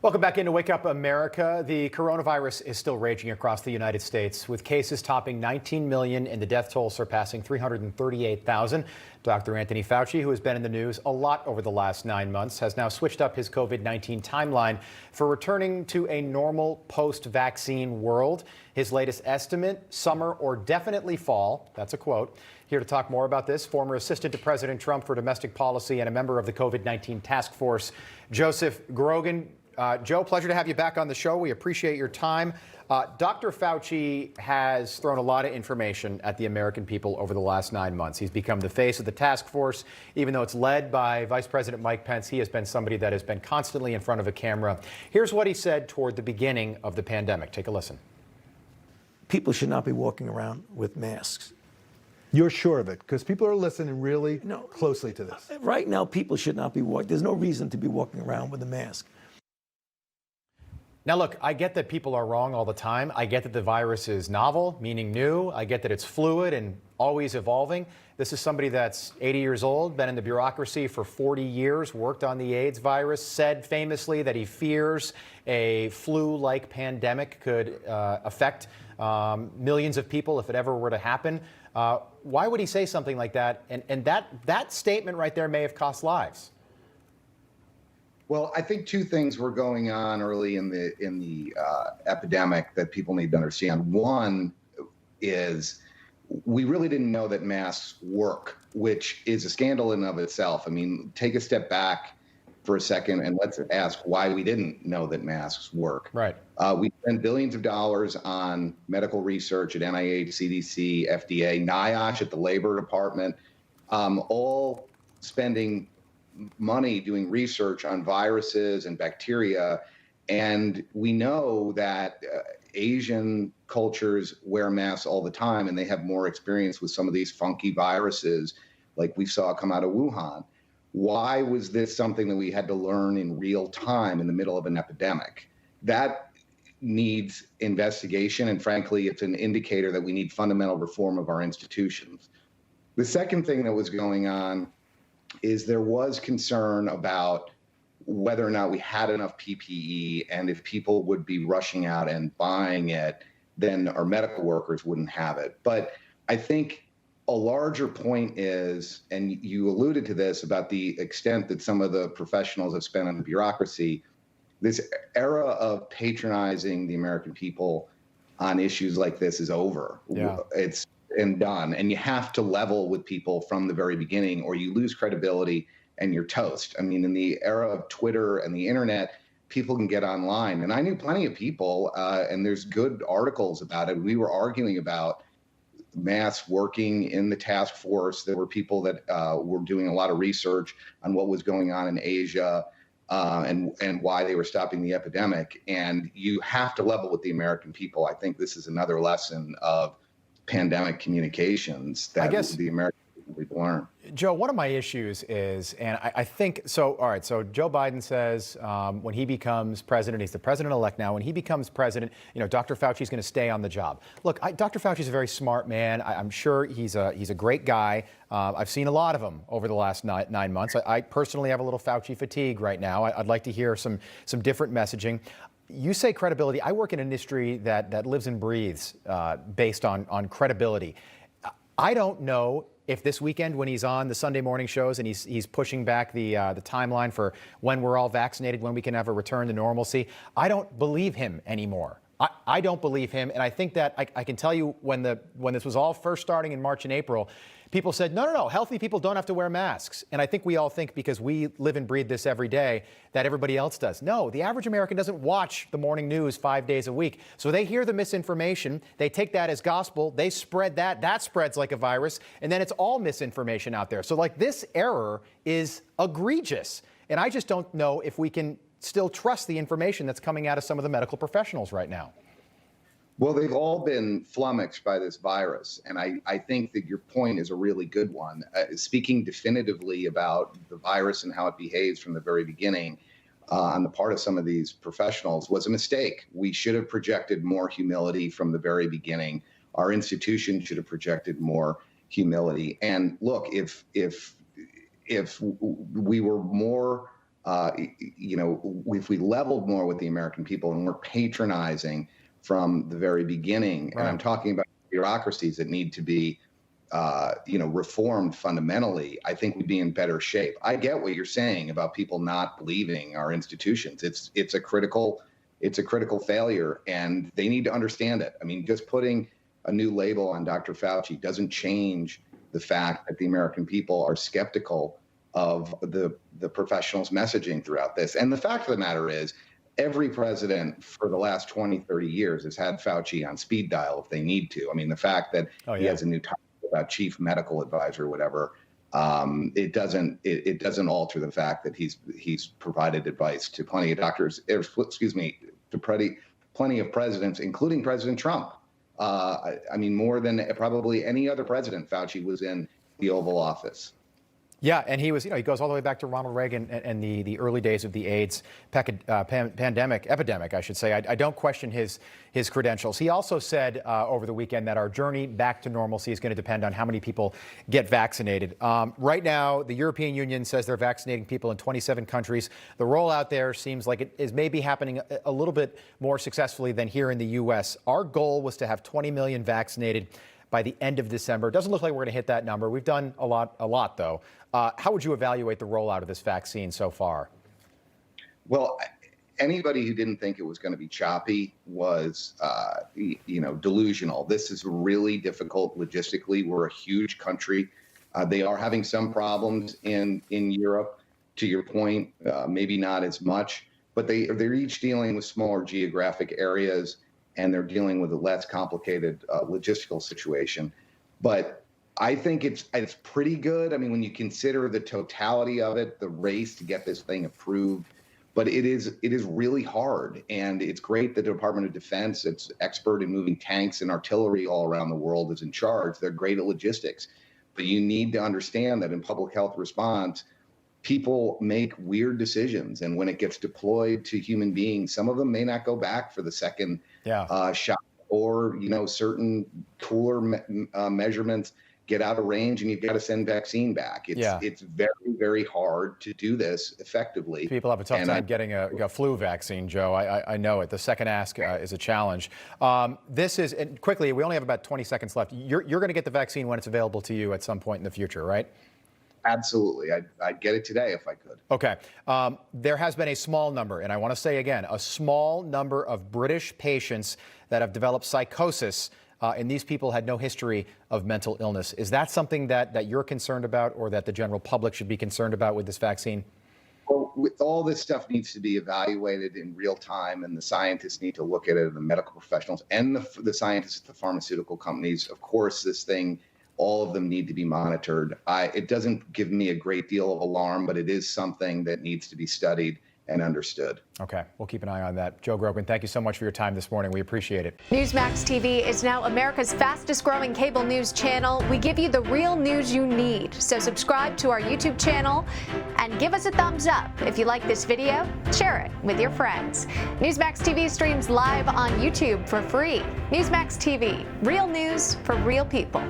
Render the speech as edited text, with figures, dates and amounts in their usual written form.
Welcome back into Wake Up America. The coronavirus is still raging across the United States, with cases topping 19 million and the death toll surpassing 338,000. Dr. Anthony Fauci, who has been in the news a lot over the last 9 months, has now switched up his COVID-19 timeline for returning to a normal post-vaccine world. His latest estimate, summer or definitely fall. That's a quote. Here to talk more about this, former assistant to President Trump for domestic policy and a member of the COVID-19 task force, Joseph Grogan. Joe, pleasure to have you back on the show. We appreciate your time. Dr. Fauci has thrown a lot of information at the American people over the last 9 months. He's become the face of the task force. Even though it's led by Vice President Mike Pence, he has been somebody that has been constantly in front of a camera. Here's what he said toward the beginning of the pandemic. Take a listen. People should not be walking around with masks. You're sure of it? Because people are listening really closely to this. Right now, people should not be walking. There's no reason to be walking around with a mask. Now, look, I get that people are wrong all the time. I get that the virus is novel, meaning new. I get that it's fluid and always evolving. This is somebody that's 80 years old, been in the bureaucracy for 40 years, worked on the AIDS virus, said famously that he fears a flu-like pandemic could affect millions of people if it ever were to happen. Why would he say something like that? And that statement right there may have cost lives. Well, I think two things were going on early in the epidemic that people need to understand. One is we really didn't know that masks work, which is a scandal in and of itself. I mean, take a step back for a second and let's ask why we didn't know that masks work. Right. We spend billions of dollars on medical research at NIH, CDC, FDA, NIOSH at the Labor Department, all spending money doing research on viruses and bacteria. And we know that Asian cultures wear masks all the time, and they have more experience with some of these funky viruses like we saw come out of Wuhan. Why was this something that we had to learn in real time in the middle of an epidemic? That needs investigation, and frankly, it's an indicator that we need fundamental reform of our institutions. The second thing that was going on is there was concern about whether or not we had enough PPE, and if people would be rushing out and buying it, then our medical workers wouldn't have it. But I think a larger point is, and you alluded to this, about the extent that some of the professionals have spent on the bureaucracy, this era of patronizing the American people on issues like this is over. Yeah. It's and done. And you have to level with people from the very beginning, or you lose credibility and you're toast. I mean, in the era of Twitter and the internet, people can get online. And I knew plenty of people, and there's good articles about it. We were arguing about masks working in the task force. There were people that were doing a lot of research on what was going on in Asia and why they were stopping the epidemic. And you have to level with the American people. I think this is another lesson of pandemic communications that the American people we've learned. Joe, one of my issues is, and I think, so, all right, so Joe Biden says when he becomes president, he's the president-elect now, when he becomes president, you know, Dr. Fauci's going to stay on the job. Look, Dr. Fauci's a very smart man. I'm sure he's a great guy. I've seen a lot of him over the last 9 months. I personally have a little Fauci fatigue right now. I'd like to hear some different messaging. You say credibility. I work in an industry that lives and breathes based on credibility. I don't know if this weekend when he's on the Sunday morning shows and he's pushing back the timeline for when we're all vaccinated, when we can have a return to normalcy, I don't believe him anymore. I don't believe him. And I think that I can tell you when this was all first starting in March and April, people said, no, healthy people don't have to wear masks. And I think we all think, because we live and breathe this every day, that everybody else does. No, the average American doesn't watch the morning news 5 days a week. So they hear the misinformation, they take that as gospel, they spread that spreads like a virus, and then it's all misinformation out there. So like, this error is egregious. And I just don't know if we can still trust the information that's coming out of some of the medical professionals right now. Well, they've all been flummoxed by this virus. And I think that your point is a really good one. Speaking definitively about the virus and how it behaves from the very beginning on the part of some of these professionals was a mistake. We should have projected more humility from the very beginning. Our institution should have projected more humility. And look, if we were more if we leveled more with the American people and we're patronizing from the very beginning, Right. and I'm talking about bureaucracies that need to be, reformed fundamentally, I think we'd be in better shape. I get what you're saying about people not believing our institutions. It's a critical failure, and they need to understand it. I mean, just putting a new label on Dr. Fauci doesn't change the fact that the American people are skeptical of the professionals' messaging throughout this. And the fact of the matter is, every president for the last 20, 30 years has had Fauci on speed dial if they need to. I mean, the fact that he has a new title about chief medical advisor or whatever, it doesn't alter the fact that he's provided advice to plenty of doctors, to plenty of presidents, including President Trump. I mean, more than probably any other president, Fauci was in the Oval Office. Yeah, and he was, he goes all the way back to Ronald Reagan and the early days of the AIDS epidemic, I should say. I don't question his credentials. He also said over the weekend that our journey back to normalcy is going to depend on how many people get vaccinated. Right now, the European Union says they're vaccinating people in 27 countries. The rollout there seems like it is maybe happening a little bit more successfully than here in the U.S. Our goal was to have 20 million vaccinated by the end of December. It doesn't look like we're going to hit that number. We've done a lot though. How would you evaluate the rollout of this vaccine so far? Well, anybody who didn't think it was going to be choppy was, delusional. This is really difficult logistically. We're a huge country. They are having some problems in Europe, to your point, maybe not as much, but they're each dealing with smaller geographic areas, and they're dealing with a less complicated logistical situation. But I think it's pretty good. I mean, when you consider the totality of it, the race to get this thing approved, but it is really hard. And it's great that the Department of Defense, it's expert in moving tanks and artillery all around the world, is in charge. They're great at logistics. But you need to understand that in public health response, people make weird decisions. And when it gets deployed to human beings, some of them may not go back for the second shot, or, certain cooler measurements get out of range and you've got to send vaccine back. It's very, very hard to do this effectively. People have a tough time getting a flu vaccine, Joe. I know it. The second ask is a challenge. This is, and quickly, we only have about 20 seconds left. You're going to get the vaccine when it's available to you at some point in the future, right? Absolutely. I'd get it today if I could. Okay. There has been a small number, and I want to say again, a small number of British patients that have developed psychosis, and these people had no history of mental illness. Is that something that you're concerned about, or that the general public should be concerned about with this vaccine? Well, with all this stuff needs to be evaluated in real time, and the scientists need to look at it, and the medical professionals and the scientists at the pharmaceutical companies. Of course, this thing, all of them need to be monitored. It doesn't give me a great deal of alarm, but it is something that needs to be studied and understood. Okay, we'll keep an eye on that. Joe Grogan, thank you so much for your time this morning. We appreciate it. Newsmax TV is now America's fastest growing cable news channel. We give you the real news you need. So subscribe to our YouTube channel and give us a thumbs up. If you like this video, share it with your friends. Newsmax TV streams live on YouTube for free. Newsmax TV, real news for real people.